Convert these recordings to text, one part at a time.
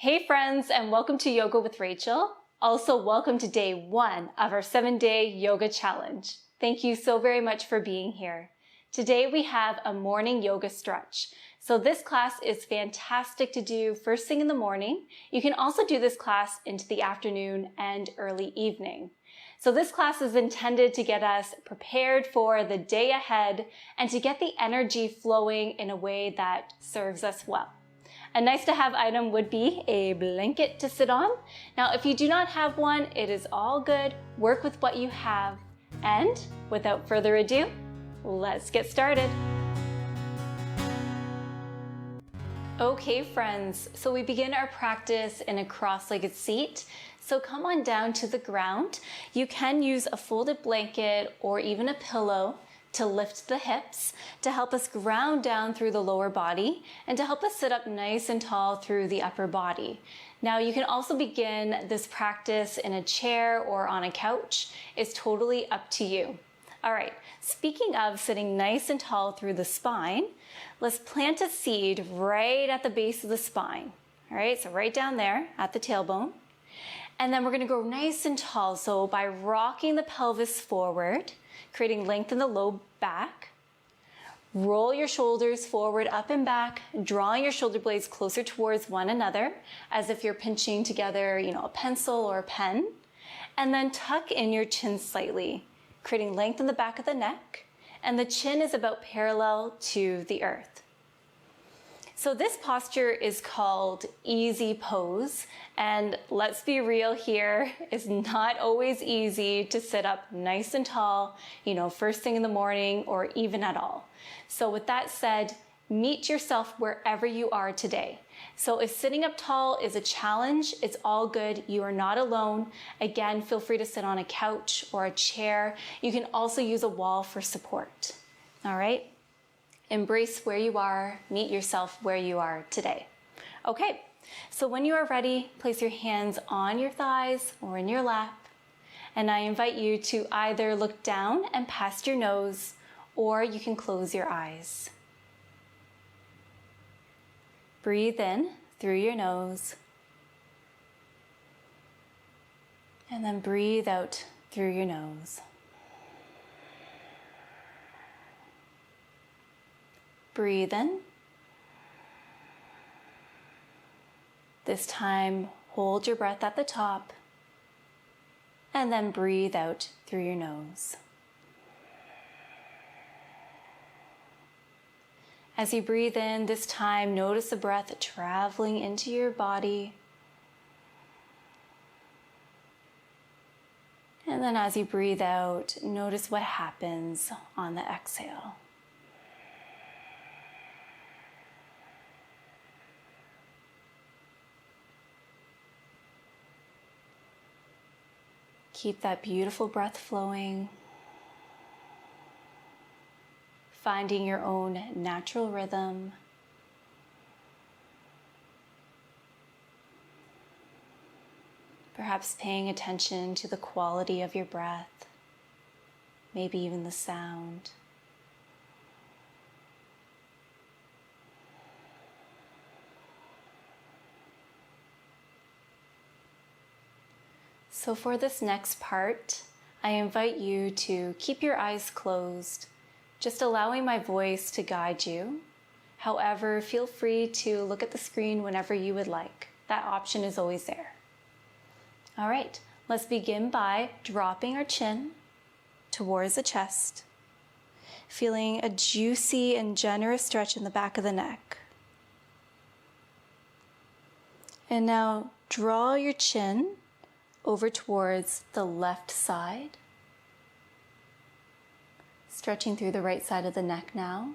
Hey friends, and welcome to Yoga with Rachel. Also, welcome to day 1 of our 7-day yoga challenge. Thank you so very much for being here. Today we have a morning yoga stretch. So this class is fantastic to do first thing in the morning. You can also do this class into the afternoon and early evening. So this class is intended to get us prepared for the day ahead and to get the energy flowing in a way that serves us well. A nice to have item would be a blanket to sit on. Now, if you do not have one, it is all good. Work with what you have. And without further ado, let's get started. Okay, friends, so we begin our practice in a cross-legged seat. So come on down to the ground. You can use a folded blanket or even a pillow to lift the hips, to help us ground down through the lower body, and to help us sit up nice and tall through the upper body. Now you can also begin this practice in a chair or on a couch. It's totally up to you. All right, speaking of sitting nice and tall through the spine, let's plant a seed right at the base of the spine. All right, so right down there at the tailbone. And then we're gonna go nice and tall. So by rocking the pelvis forward, creating length in the low back. Roll your shoulders forward, up and back, drawing your shoulder blades closer towards one another, as if you're pinching together, a pencil or a pen. And then tuck in your chin slightly, creating length in the back of the neck, and the chin is about parallel to the earth. So this posture is called easy pose, and let's be real here, it's not always easy to sit up nice and tall, first thing in the morning or even at all. So with that said, meet yourself wherever you are today. So if sitting up tall is a challenge, it's all good. You are not alone. Again, feel free to sit on a couch or a chair. You can also use a wall for support. All right? Embrace where you are, meet yourself where you are today. Okay, so when you are ready, place your hands on your thighs or in your lap, and I invite you to either look down and past your nose, or you can close your eyes. Breathe in through your nose, and then breathe out through your nose. Breathe in. This time, hold your breath at the top, and then breathe out through your nose. As you breathe in, this time, notice the breath traveling into your body. And then as you breathe out, notice what happens on the exhale. Keep that beautiful breath flowing, finding your own natural rhythm. Perhaps paying attention to the quality of your breath, maybe even the sound. So for this next part, I invite you to keep your eyes closed, just allowing my voice to guide you. However, feel free to look at the screen whenever you would like. That option is always there. All right, let's begin by dropping our chin towards the chest, feeling a juicy and generous stretch in the back of the neck. And now draw your chin over towards the left side, stretching through the right side of the neck now.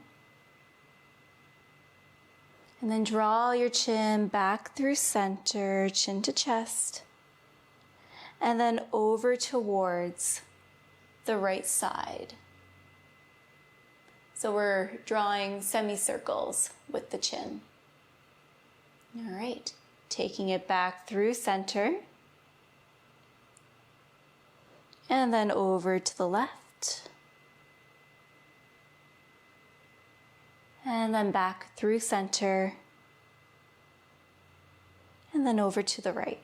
And then draw your chin back through center, chin to chest, and then over towards the right side. So we're drawing semicircles with the chin. All right, taking it back through center, and then over to the left, and then back through center, and and then over to the right.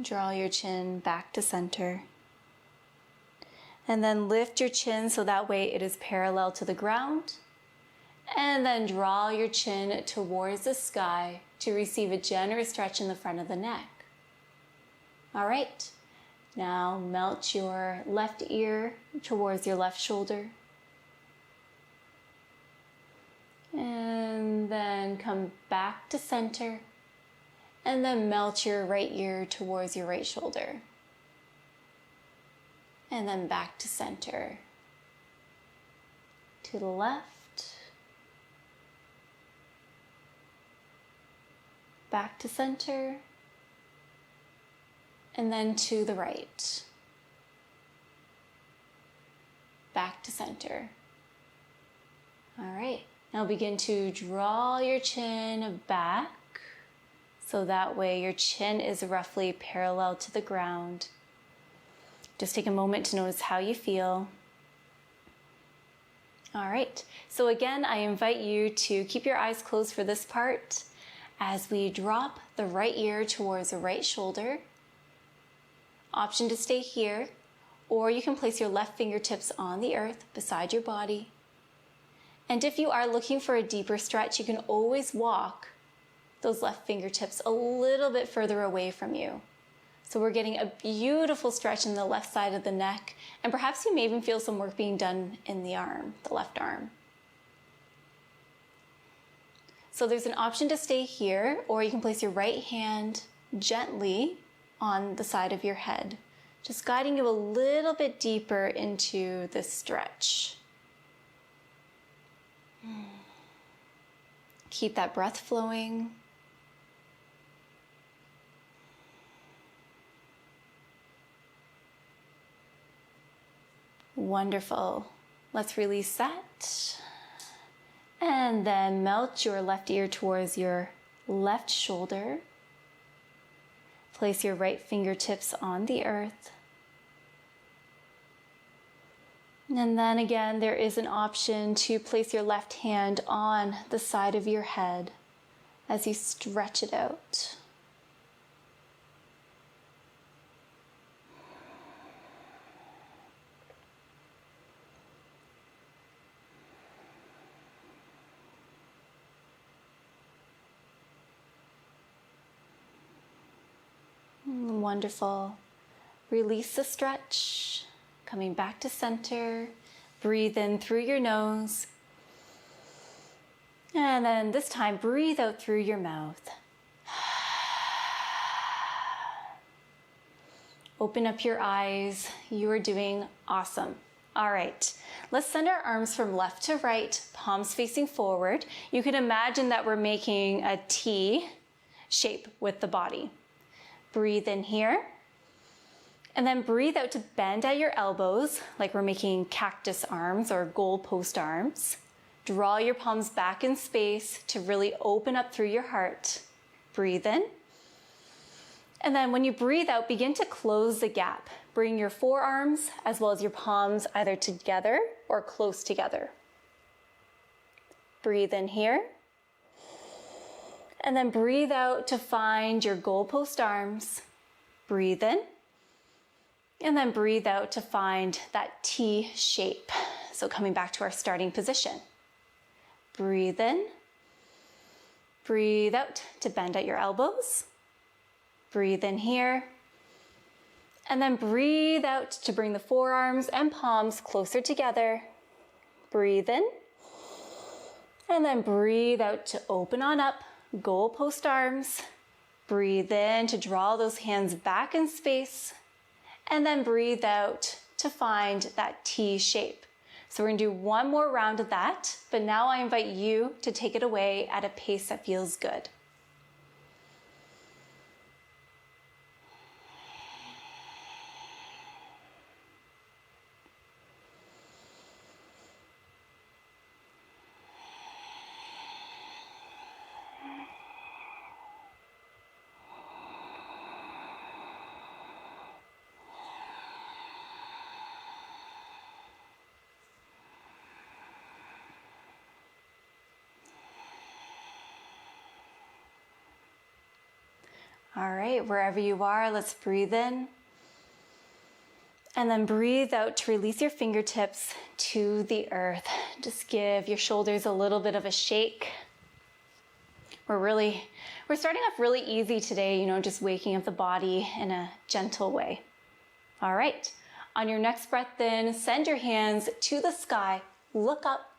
Draw your chin back to center. And then lift your chin so that way it is parallel to the ground. And then draw your chin towards the sky to receive a generous stretch in the front of the neck. All right, now melt your left ear towards your left shoulder. And then come back to center. And then melt your right ear towards your right shoulder. And then back to center. To the left. Back to center. And then to the right. Back to center. All right, now begin to draw your chin back. So that way your chin is roughly parallel to the ground. Just take a moment to notice how you feel. All right, so again, I invite you to keep your eyes closed for this part as we drop the right ear towards the right shoulder. Option to stay here, or you can place your left fingertips on the earth beside your body. And if you are looking for a deeper stretch, you can always walk those left fingertips a little bit further away from you. So we're getting a beautiful stretch in the left side of the neck, and perhaps you may even feel some work being done in the arm, the left arm. So there's an option to stay here, or you can place your right hand gently on the side of your head, just guiding you a little bit deeper into this stretch. Keep that breath flowing. Wonderful. Let's release that. And then melt your left ear towards your left shoulder. Place your right fingertips on the earth. And then again, there is an option to place your left hand on the side of your head as you stretch it out. Wonderful. Release the stretch, coming back to center. Breathe in through your nose. And then this time, breathe out through your mouth. Open up your eyes. You are doing awesome. All right, let's send our arms from left to right, palms facing forward. You can imagine that we're making a T shape with the body. Breathe in here, and then breathe out to bend at your elbows, like we're making cactus arms or goalpost arms. Draw your palms back in space to really open up through your heart. Breathe in. And then when you breathe out, begin to close the gap. Bring your forearms as well as your palms either together or close together. Breathe in here. And then breathe out to find your goalpost arms. Breathe in. And then breathe out to find that T shape. So coming back to our starting position. Breathe in. Breathe out to bend at your elbows. Breathe in here. And then breathe out to bring the forearms and palms closer together. Breathe in. And then breathe out to open on up. Goalpost arms. Breathe in to draw those hands back in space. And then breathe out to find that T shape. So we're gonna do one more round of that, but now I invite you to take it away at a pace that feels good. All right, wherever you are, let's breathe in. And then breathe out to release your fingertips to the earth. Just give your shoulders a little bit of a shake. We're starting off really easy today, just waking up the body in a gentle way. All right, on your next breath in, send your hands to the sky, look up,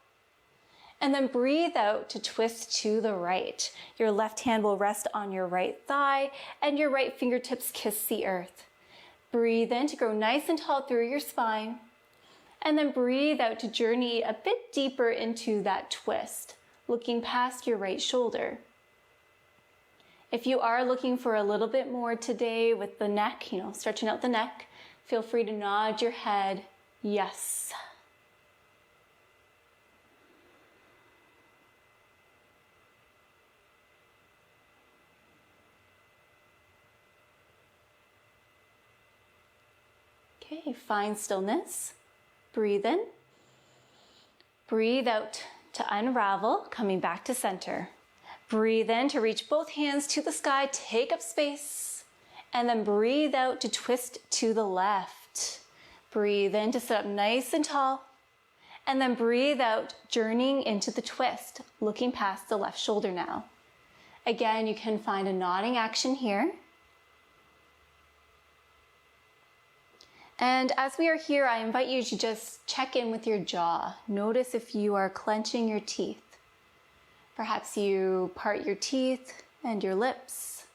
and then breathe out to twist to the right. Your left hand will rest on your right thigh and your right fingertips kiss the earth. Breathe in to grow nice and tall through your spine. And then breathe out to journey a bit deeper into that twist, looking past your right shoulder. If you are looking for a little bit more today with the neck, stretching out the neck, feel free to nod your head, yes. Okay, find stillness. Breathe in. Breathe out to unravel, coming back to center. Breathe in to reach both hands to the sky, take up space. And then breathe out to twist to the left. Breathe in to sit up nice and tall. And then breathe out, journeying into the twist, looking past the left shoulder now. Again, you can find a nodding action here. And as we are here, I invite you to just check in with your jaw. Notice if you are clenching your teeth. Perhaps you part your teeth and your lips.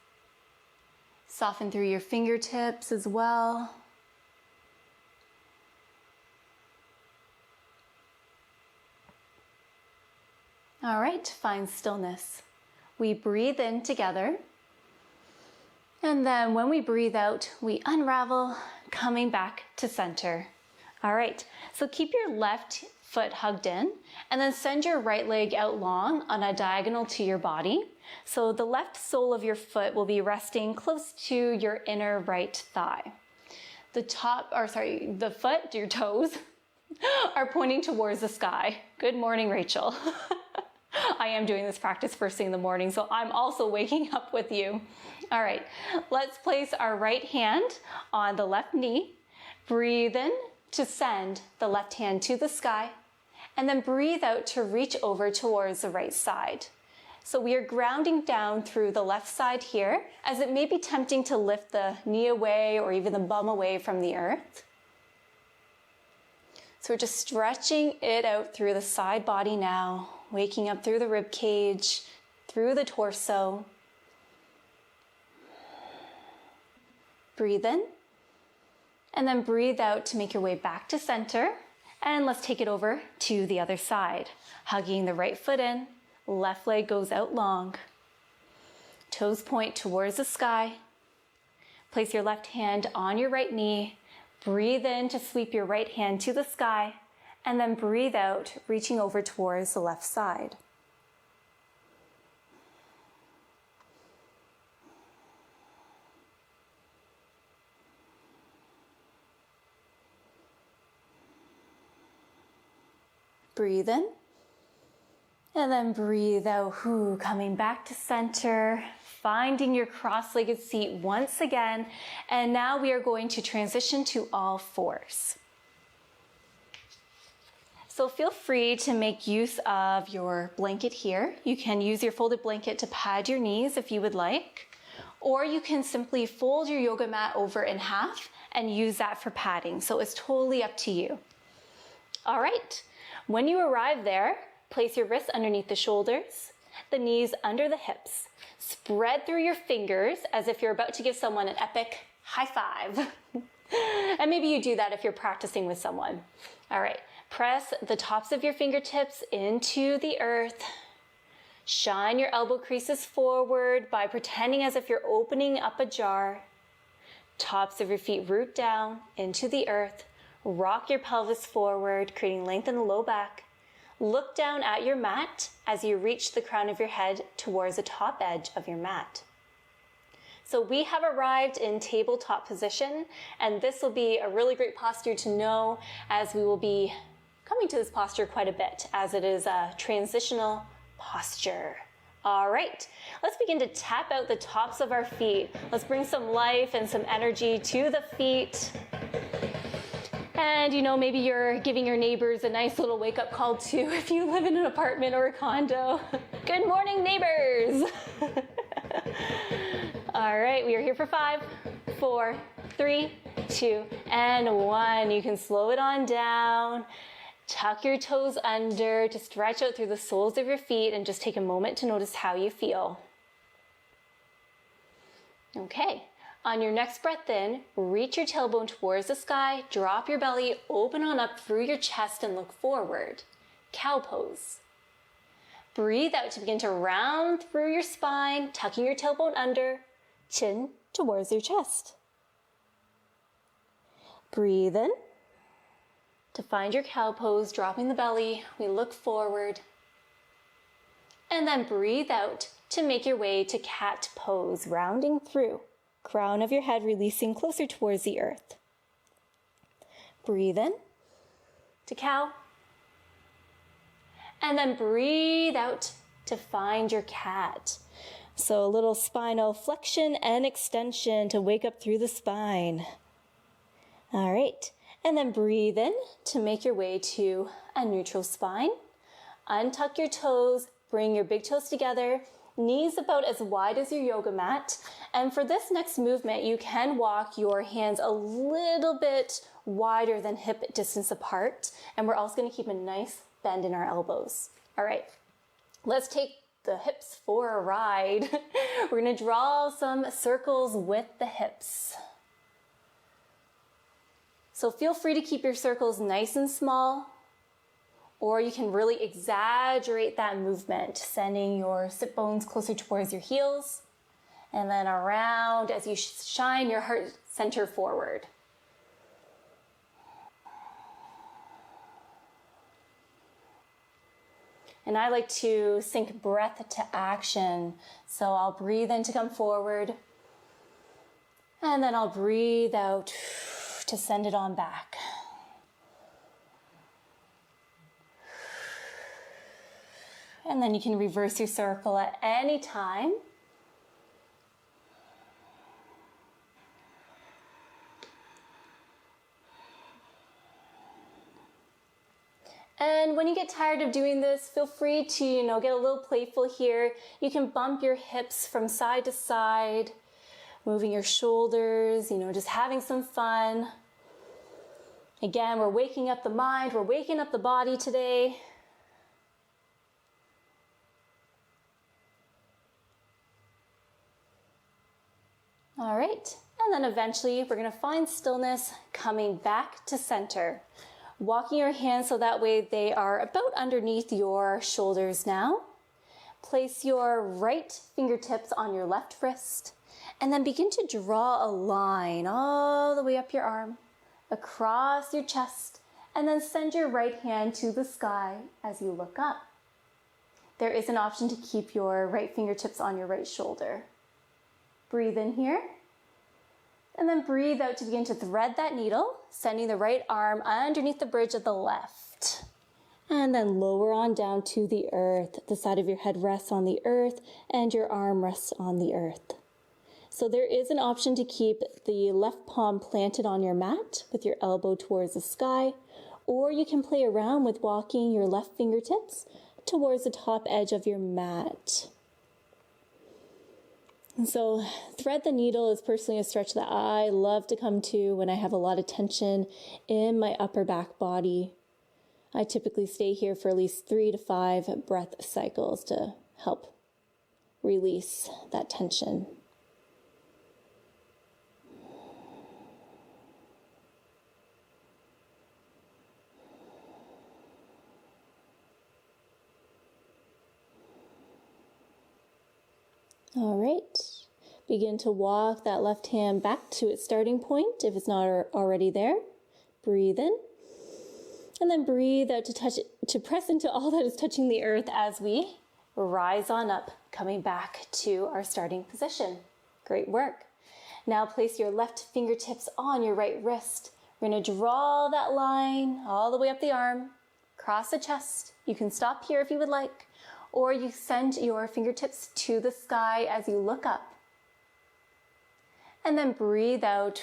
Soften through your fingertips as well. All right, find stillness. We breathe in together. And then when we breathe out, we unravel, coming back to center. All right, so keep your left foot hugged in and then send your right leg out long on a diagonal to your body. So the left sole of your foot will be resting close to your inner right thigh. The foot, your toes, are pointing towards the sky. Good morning, Rachel. I am doing this practice first thing in the morning, so I'm also waking up with you. All right, let's place our right hand on the left knee. Breathe in to send the left hand to the sky, and then breathe out to reach over towards the right side. So we are grounding down through the left side here, as it may be tempting to lift the knee away or even the bum away from the earth. So we're just stretching it out through the side body now, waking up through the rib cage, through the torso. Breathe in, and then breathe out to make your way back to center. And let's take it over to the other side. Hugging the right foot in, left leg goes out long. Toes point towards the sky. Place your left hand on your right knee. Breathe in to sweep your right hand to the sky, and then breathe out, reaching over towards the left side. Breathe in, and then breathe out, coming back to center, finding your cross-legged seat once again. And now we are going to transition to all fours. So feel free to make use of your blanket here. You can use your folded blanket to pad your knees if you would like, or you can simply fold your yoga mat over in half and use that for padding. So it's totally up to you. All right. When you arrive there, place your wrists underneath the shoulders, the knees under the hips. Spread through your fingers as if you're about to give someone an epic high five. And maybe you do that if you're practicing with someone. All right, press the tops of your fingertips into the earth. Shine your elbow creases forward by pretending as if you're opening up a jar. Tops of your feet root down into the earth. Rock your pelvis forward, creating length in the low back. Look down at your mat as you reach the crown of your head towards the top edge of your mat. So we have arrived in tabletop position, and this will be a really great posture to know, as we will be coming to this posture quite a bit, as it is a transitional posture. All right, let's begin to tap out the tops of our feet. Let's bring some life and some energy to the feet. And maybe you're giving your neighbors a nice little wake-up call too if you live in an apartment or a condo. Good morning, neighbors. All right, we are here for 5, 4, 3, 2, and 1. You can slow it on down. Tuck your toes under to stretch out through the soles of your feet and just take a moment to notice how you feel. Okay, on your next breath in, reach your tailbone towards the sky, drop your belly, open on up through your chest and look forward. Cow pose. Breathe out to begin to round through your spine, tucking your tailbone under, chin towards your chest. Breathe in. To find your cow pose, dropping the belly, we look forward. And then breathe out to make your way to cat pose, rounding through. Crown of your head releasing closer towards the earth. Breathe in to cow. And then breathe out to find your cat. So a little spinal flexion and extension to wake up through the spine. All right. And then breathe in to make your way to a neutral spine. Untuck your toes, bring your big toes together, knees about as wide as your yoga mat. And for this next movement, you can walk your hands a little bit wider than hip distance apart. And we're also gonna keep a nice bend in our elbows. All right, let's take the hips for a ride. We're gonna draw some circles with the hips. So feel free to keep your circles nice and small, or you can really exaggerate that movement, sending your sit bones closer towards your heels, and then around as you shine your heart center forward. And I like to sync breath to action. So I'll breathe in to come forward, and then I'll breathe out to send it on back. And then you can reverse your circle at any time. And when you get tired of doing this, feel free to, get a little playful here. You can bump your hips from side to side, moving your shoulders, just having some fun. Again, we're waking up the mind, we're waking up the body today. All right, and then eventually we're gonna find stillness, coming back to center. Walking your hands so that way they are about underneath your shoulders now. Place your right fingertips on your left wrist, and then begin to draw a line all the way up your arm, across your chest, and then send your right hand to the sky as you look up. There is an option to keep your right fingertips on your right shoulder. Breathe in here, and then breathe out to begin to thread that needle, sending the right arm underneath the bridge of the left. And then lower on down to the earth. The side of your head rests on the earth, and your arm rests on the earth. So there is an option to keep the left palm planted on your mat with your elbow towards the sky, or you can play around with walking your left fingertips towards the top edge of your mat. And so thread the needle is personally a stretch that I love to come to when I have a lot of tension in my upper back body. I typically stay here for at least 3 to 5 breath cycles to help release that tension. All right, begin to walk that left hand back to its starting point if it's not already there. Breathe in, and then breathe out to press into all that is touching the earth as we rise on up, coming back to our starting position. Great work. Now place your left fingertips on your right wrist. We're going to draw that line all the way up the arm, across the chest. You can stop here if you would like, or you send your fingertips to the sky as you look up. And then breathe out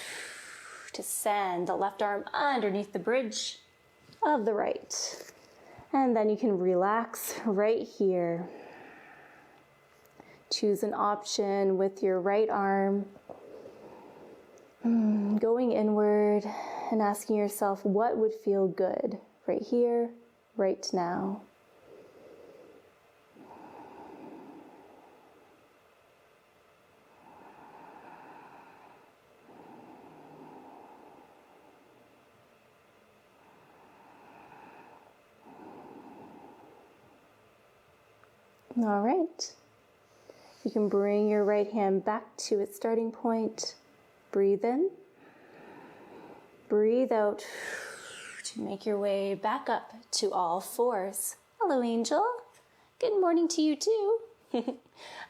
to send the left arm underneath the bridge of the right. And then you can relax right here. Choose an option with your right arm, going inward and asking yourself what would feel good right here, right now. All right. You can bring your right hand back to its starting point. Breathe in. Breathe out to make your way back up to all fours. Hello, Angel. Good morning to you too.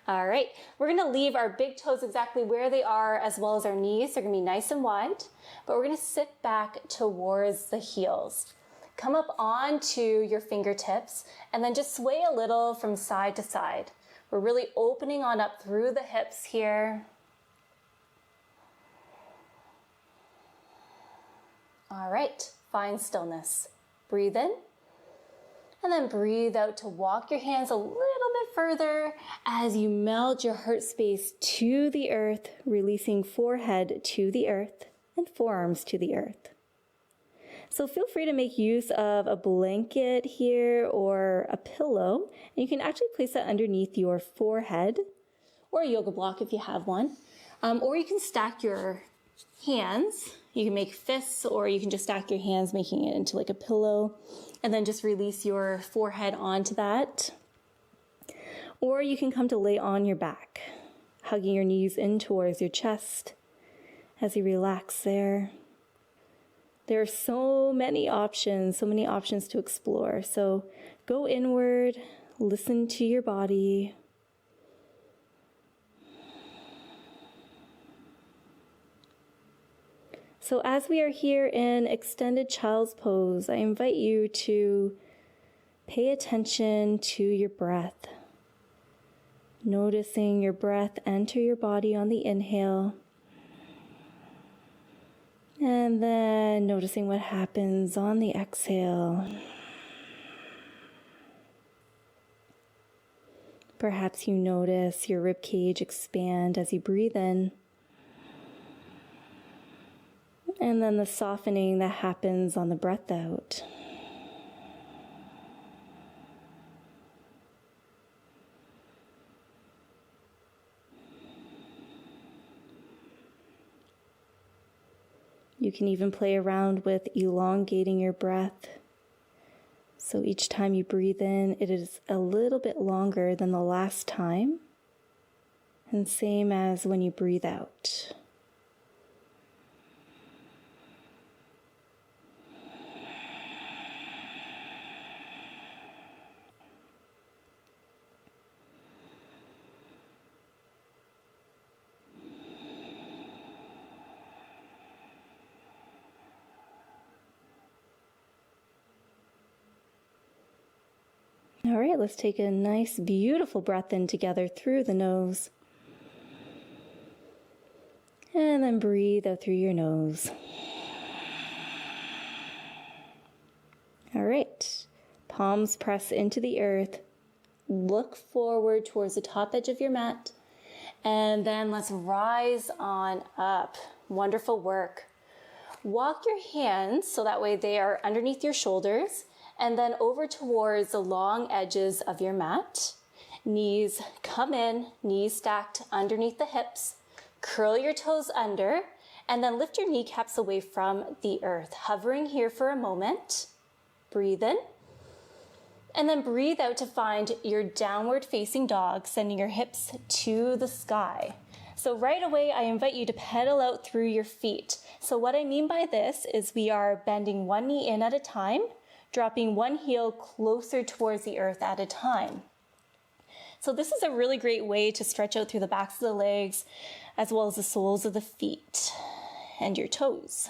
All right, we're gonna leave our big toes exactly where they are as well as our knees. They're gonna be nice and wide, but we're gonna sit back towards the heels. Come up onto your fingertips and then just sway a little from side to side. We're really opening on up through the hips here. All right, find stillness. Breathe in, and then breathe out to walk your hands a little bit further as you melt your heart space to the earth, releasing forehead to the earth and forearms to the earth. So feel free to make use of a blanket here or a pillow. And you can actually place that underneath your forehead or a yoga block if you have one. Or you can stack your hands. You can make fists, or you can just stack your hands, making it into like a pillow, and then just release your forehead onto that. Or you can come to lay on your back, hugging your knees in towards your chest as you relax there. There are so many options to explore. So go inward, listen to your body. So as we are here in extended child's pose, I invite you to pay attention to your breath. Noticing your breath enter your body on the inhale. And then noticing what happens on the exhale. Perhaps you notice your rib cage expand as you breathe in. And then the softening that happens on the breath out. You can even play around with elongating your breath. So each time you breathe in, it is a little bit longer than the last time. And same as when you breathe out. All right, let's take a nice, beautiful breath in together through the nose. And then breathe out through your nose. All right, palms press into the earth. Look forward towards the top edge of your mat. And then let's rise on up. Wonderful work. Walk your hands so that way they are underneath your shoulders. And then over towards the long edges of your mat. Knees come in, knees stacked underneath the hips. Curl your toes under, and then lift your kneecaps away from the earth. Hovering here for a moment. Breathe in. And then breathe out to find your downward facing dog, sending your hips to the sky. So right away, I invite you to pedal out through your feet. So what I mean by this is we are bending one knee in at a time, dropping one heel closer towards the earth at a time. So this is a really great way to stretch out through the backs of the legs, as well as the soles of the feet and your toes.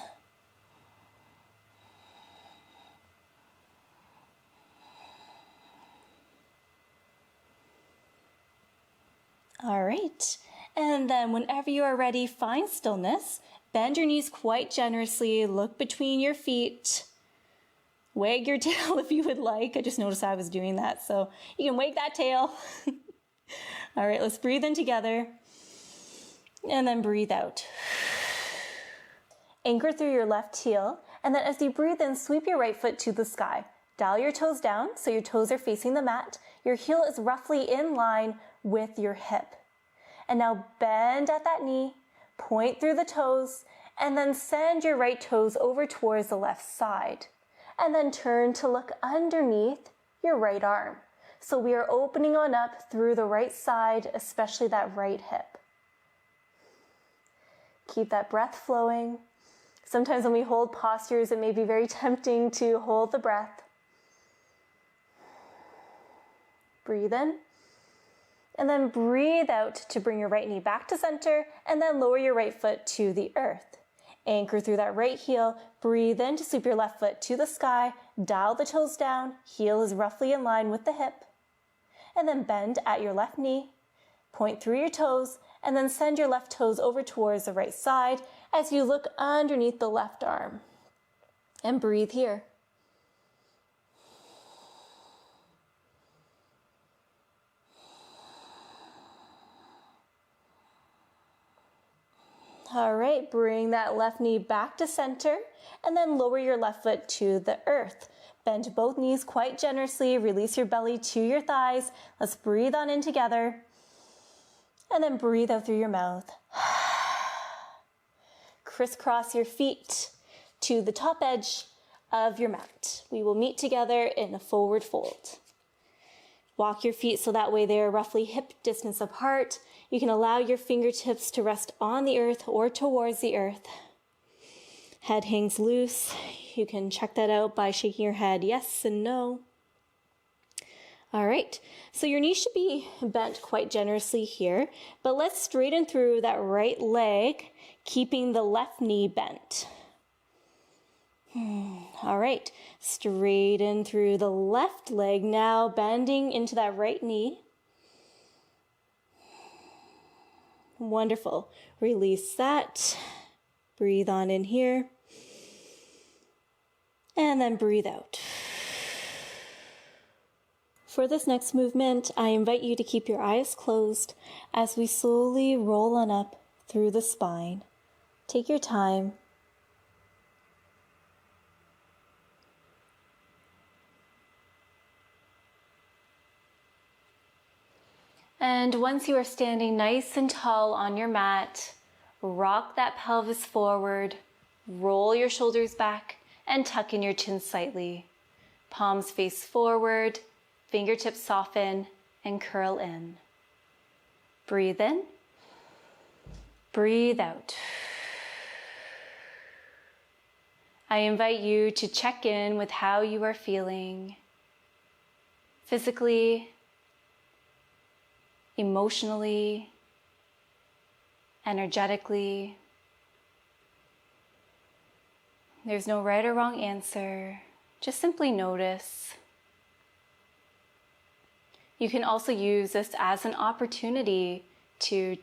All right. And then whenever you are ready, find stillness. Bend your knees quite generously. Look between your feet. Wag your tail if you would like. I just noticed I was doing that, so you can wag that tail. All right, let's breathe in together. And then breathe out. Anchor through your left heel. And then as you breathe in, sweep your right foot to the sky. Dial your toes down so your toes are facing the mat. Your heel is roughly in line with your hip. And now bend at that knee, point through the toes, and then send your right toes over towards the left side. And then turn to look underneath your right arm. So we are opening on up through the right side, especially that right hip. Keep that breath flowing. Sometimes when we hold postures, it may be very tempting to hold the breath. Breathe in. And then breathe out to bring your right knee back to center, and then lower your right foot to the earth. Anchor through that right heel. Breathe in to sweep your left foot to the sky. Dial the toes down. Heel is roughly in line with the hip. And then bend at your left knee. Point through your toes, and then send your left toes over towards the right side as you look underneath the left arm. And breathe here. All right, bring that left knee back to center and then lower your left foot to the earth. Bend both knees quite generously, release your belly to your thighs. Let's breathe on in together and then breathe out through your mouth. Crisscross your feet to the top edge of your mat. We will meet together in a forward fold. Walk your feet so that way they are roughly hip distance apart. You can allow your fingertips to rest on the earth or towards the earth. Head hangs loose. You can check that out by shaking your head yes and no. All right, so your knees should be bent quite generously here, but let's straighten through that right leg, keeping the left knee bent. All right, straighten through the left leg, now bending into that right knee. Wonderful. Release that. Breathe on in here. And then breathe out. For this next movement, I invite you to keep your eyes closed as we slowly roll on up through the spine. Take your time. And once you are standing nice and tall on your mat, rock that pelvis forward, roll your shoulders back, and tuck in your chin slightly. Palms face forward, fingertips soften, and curl in. Breathe in, breathe out. I invite you to check in with how you are feeling physically, emotionally, energetically. There's no right or wrong answer. Just simply notice. You can also use this as an opportunity to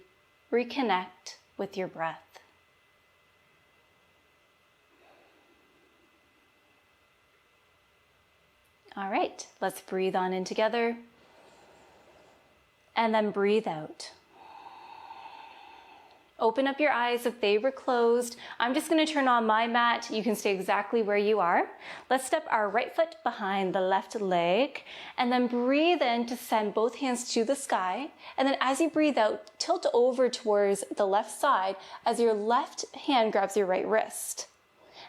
reconnect with your breath. All right, let's breathe on in together. And then breathe out. Open up your eyes if they were closed. I'm just going to turn on my mat. You can stay exactly where you are. Let's step our right foot behind the left leg and then breathe in to send both hands to the sky. And then as you breathe out, tilt over towards the left side as your left hand grabs your right wrist.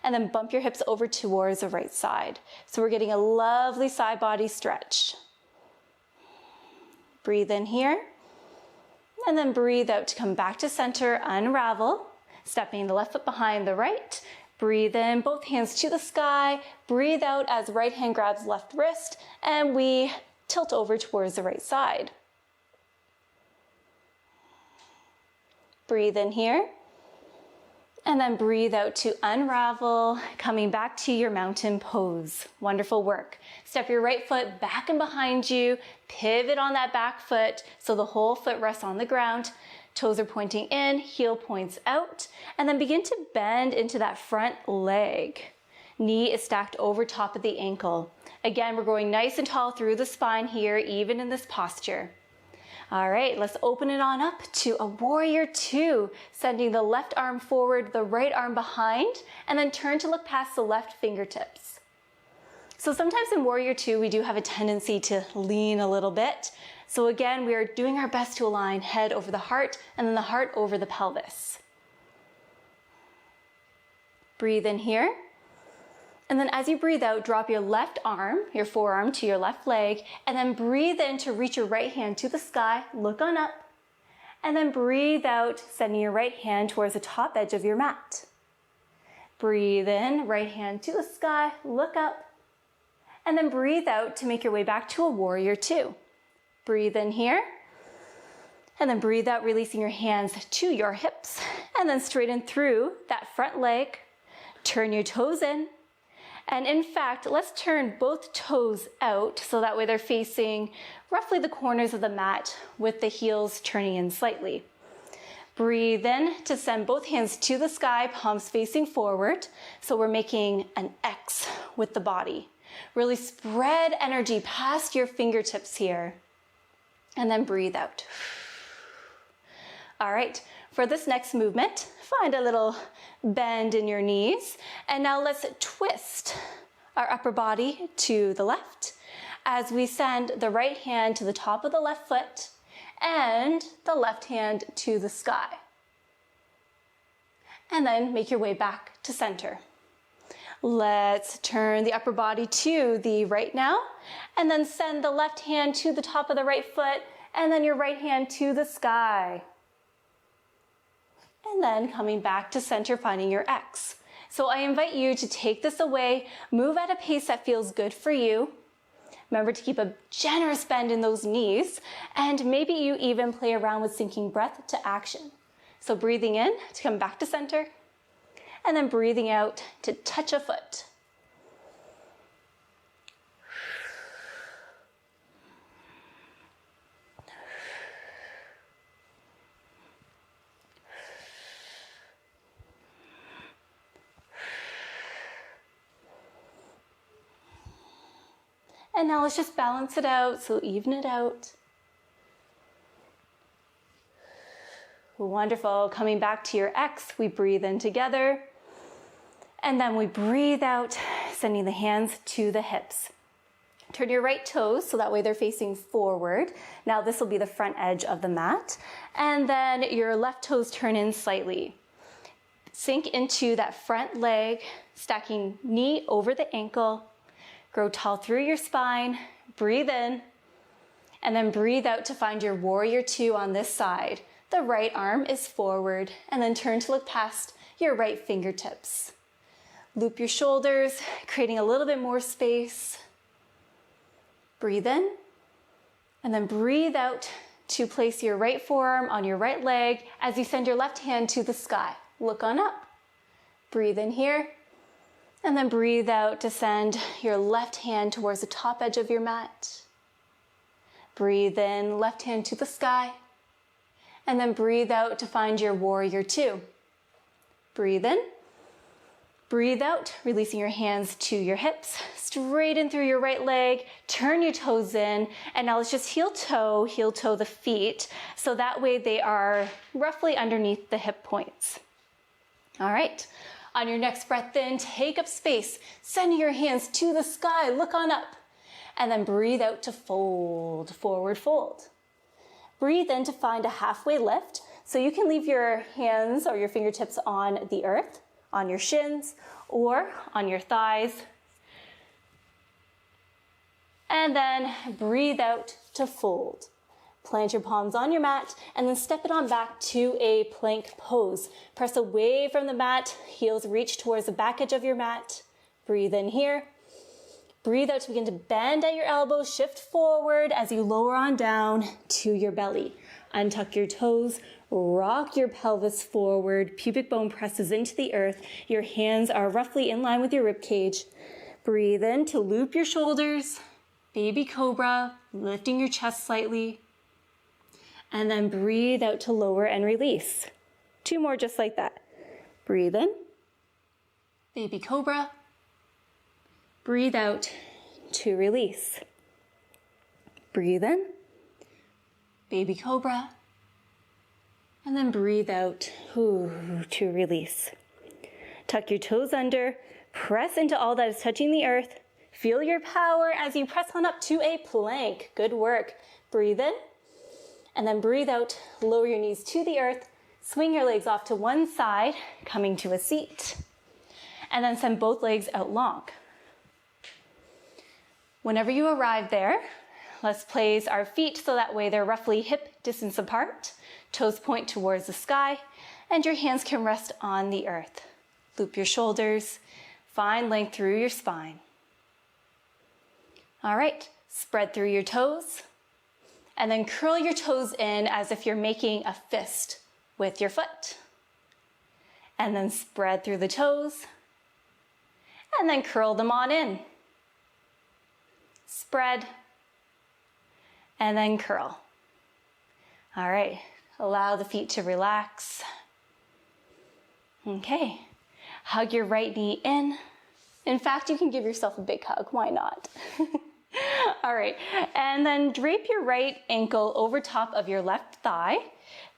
And then bump your hips over towards the right side. So we're getting a lovely side body stretch. Breathe in here, and then breathe out to come back to center, unravel, stepping the left foot behind the right. Breathe in, both hands to the sky. Breathe out as right hand grabs left wrist, and we tilt over towards the right side. Breathe in here, And then breathe out to unravel, coming back to your mountain pose. Wonderful work. Step your right foot back and behind you, pivot on that back foot so the whole foot rests on the ground. Toes are pointing in, heel points out, and then begin to bend into that front leg. Knee is stacked over top of the ankle. Again, we're going nice and tall through the spine here, even in this posture. All right, let's open it on up to a warrior two, sending the left arm forward, the right arm behind, and then turn to look past the left fingertips. So sometimes in warrior two, we do have a tendency to lean a little bit. So again, we are doing our best to align head over the heart and then the heart over the pelvis. Breathe in here. And then as you breathe out, drop your left arm, your forearm to your left leg, and then breathe in to reach your right hand to the sky, look on up, and then breathe out, sending your right hand towards the top edge of your mat. Breathe in, right hand to the sky, look up, and then breathe out to make your way back to a warrior two. Breathe in here, and then breathe out, releasing your hands to your hips, and then straighten through that front leg, turn your toes in. And in fact, let's turn both toes out so that way they're facing roughly the corners of the mat with the heels turning in slightly. Breathe in to send both hands to the sky, palms facing forward. So we're making an X with the body. Really spread energy past your fingertips here. And then breathe out. All right, for this next movement, find a little bend in your knees. And now let's twist our upper body to the left as we send the right hand to the top of the left foot and the left hand to the sky. And then make your way back to center. Let's turn the upper body to the right now, and then send the left hand to the top of the right foot, and then your right hand to the sky. And then coming back to center, finding your X. So I invite you to take this away, move at a pace that feels good for you. Remember to keep a generous bend in those knees, and maybe you even play around with syncing breath to action. So breathing in to come back to center, and then breathing out to touch a foot. And now let's just balance it out, so even it out. Wonderful. Coming back to your X, we breathe in together. And then we breathe out, sending the hands to the hips. Turn your right toes so that way they're facing forward. Now this will be the front edge of the mat. And then your left toes turn in slightly. Sink into that front leg, stacking knee over the ankle. Grow tall through your spine, breathe in, and then breathe out to find your warrior two on this side. The right arm is forward, and then turn to look past your right fingertips. Loop your shoulders, creating a little bit more space. Breathe in, and then breathe out to place your right forearm on your right leg as you send your left hand to the sky. Look on up. Breathe in here. And then breathe out to send your left hand towards the top edge of your mat. Breathe in, left hand to the sky. And then breathe out to find your warrior two. Breathe in. Breathe out, releasing your hands to your hips. Straighten through your right leg. Turn your toes in. And now let's just heel toe the feet. So that way they are roughly underneath the hip points. All right. On your next breath in, take up space, sending your hands to the sky, look on up, and then breathe out to fold, forward fold. Breathe in to find a halfway lift, so you can leave your hands or your fingertips on the earth, on your shins, or on your thighs. And then breathe out to fold. Plant your palms on your mat and then step it on back to a plank pose. Press away from the mat, heels reach towards the back edge of your mat. Breathe in here. Breathe out to begin to bend at your elbows, shift forward as you lower on down to your belly. Untuck your toes, rock your pelvis forward, pubic bone presses into the earth. Your hands are roughly in line with your rib cage. Breathe in to loop your shoulders, baby cobra, lifting your chest slightly. And then breathe out to lower and release. 2 more just like that. Breathe in, baby cobra. Breathe out to release. Breathe in, baby cobra. And then breathe out to release. Tuck your toes under, press into all that is touching the earth. Feel your power as you press on up to a plank. Good work. Breathe in, and then breathe out. Lower your knees to the earth. Swing your legs off to one side, coming to a seat. And then send both legs out long. Whenever you arrive there, let's place our feet so that way they're roughly hip distance apart. Toes point towards the sky, and your hands can rest on the earth. Loop your shoulders, find length through your spine. All right, spread through your toes, and then curl your toes in as if you're making a fist with your foot. And then spread through the toes, and then curl them on in. Spread, and then curl. All right, allow the feet to relax. Okay, hug your right knee in. In fact, you can give yourself a big hug, why not? All right, and then drape your right ankle over top of your left thigh.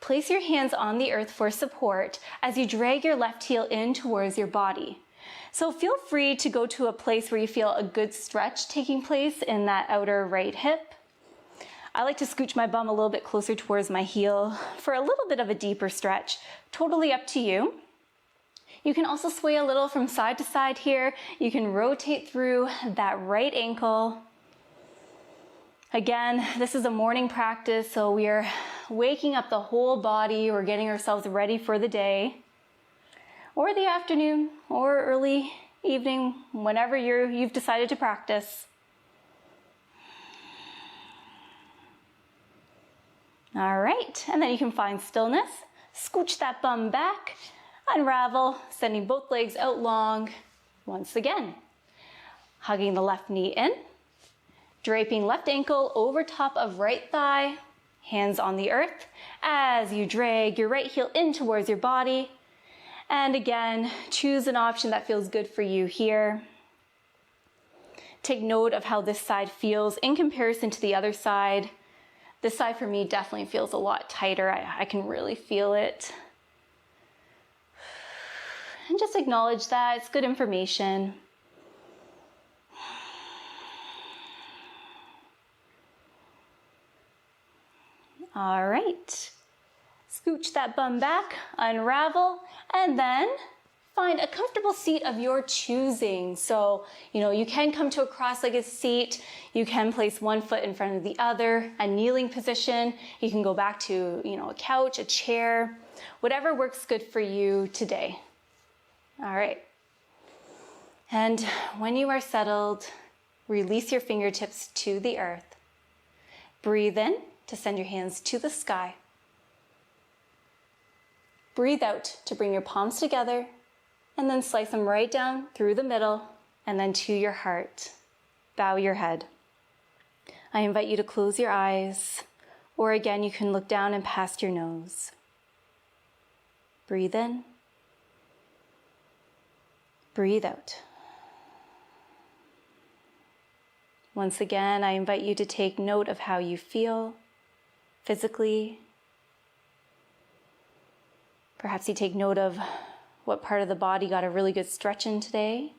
Place your hands on the earth for support as you drag your left heel in towards your body. So feel free to go to a place where you feel a good stretch taking place in that outer right hip. I like to scooch my bum a little bit closer towards my heel for a little bit of a deeper stretch. Totally up to you. You can also sway a little from side to side here. You can rotate through that right ankle. Again, this is a morning practice, so we are waking up the whole body. We're getting ourselves ready for the day, or the afternoon, or early evening, whenever you've decided to practice. All right, and then you can find stillness. Scooch that bum back, unravel, sending both legs out long. Once again, hugging the left knee in, draping left ankle over top of right thigh, hands on the earth as you drag your right heel in towards your body. And again, choose an option that feels good for you here. Take note of how this side feels in comparison to the other side. This side for me definitely feels a lot tighter. I can really feel it. And just acknowledge that, it's good information. All right, scooch that bum back, unravel, and then find a comfortable seat of your choosing. So, you can come to a cross-legged seat. You can place one foot in front of the other, a kneeling position. You can go back to, a couch, a chair, whatever works good for you today. All right. And when you are settled, release your fingertips to the earth. Breathe in to send your hands to the sky. Breathe out to bring your palms together, and then slice them right down through the middle and then to your heart. Bow your head. I invite you to close your eyes, or again, you can look down and past your nose. Breathe in. Breathe out. Once again, I invite you to take note of how you feel physically. Perhaps you take note of what part of the body got a really good stretch in today.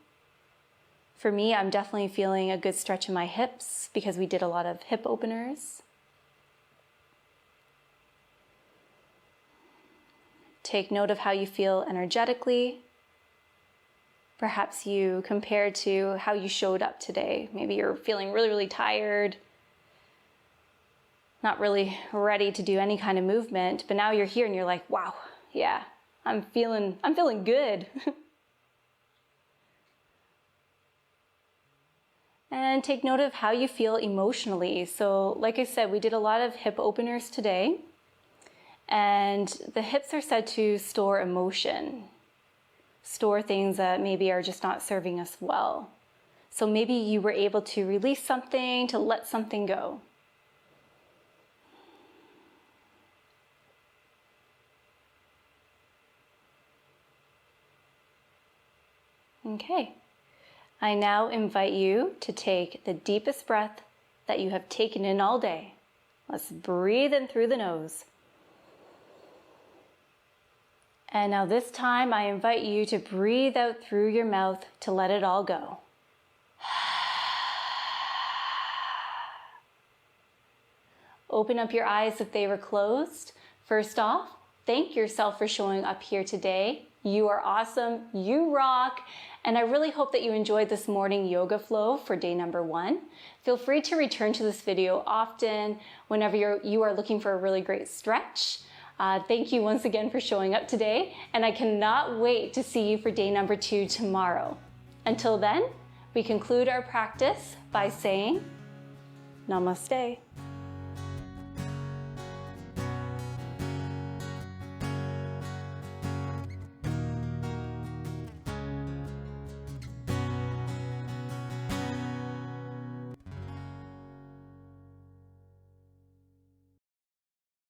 For me, I'm definitely feeling a good stretch in my hips because we did a lot of hip openers. Take note of how you feel energetically. Perhaps you compare to how you showed up today. Maybe you're feeling really, really tired, not really ready to do any kind of movement, but now you're here and you're like, wow, yeah, I'm feeling good. And take note of how you feel emotionally. So like I said, we did a lot of hip openers today, and the hips are said to store emotion, store things that maybe are just not serving us well. So maybe you were able to release something, to let something go. Okay. I now invite you to take the deepest breath that you have taken in all day. Let's breathe in through the nose. And now this time I invite you to breathe out through your mouth to let it all go. Open up your eyes if they were closed. First off, thank yourself for showing up here today. You are awesome, you rock, and I really hope that you enjoyed this morning yoga flow for day number 1. Feel free to return to this video often whenever you are looking for a really great stretch. Thank you once again for showing up today, and I cannot wait to see you for day number 2 tomorrow. Until then, we conclude our practice by saying, Namaste.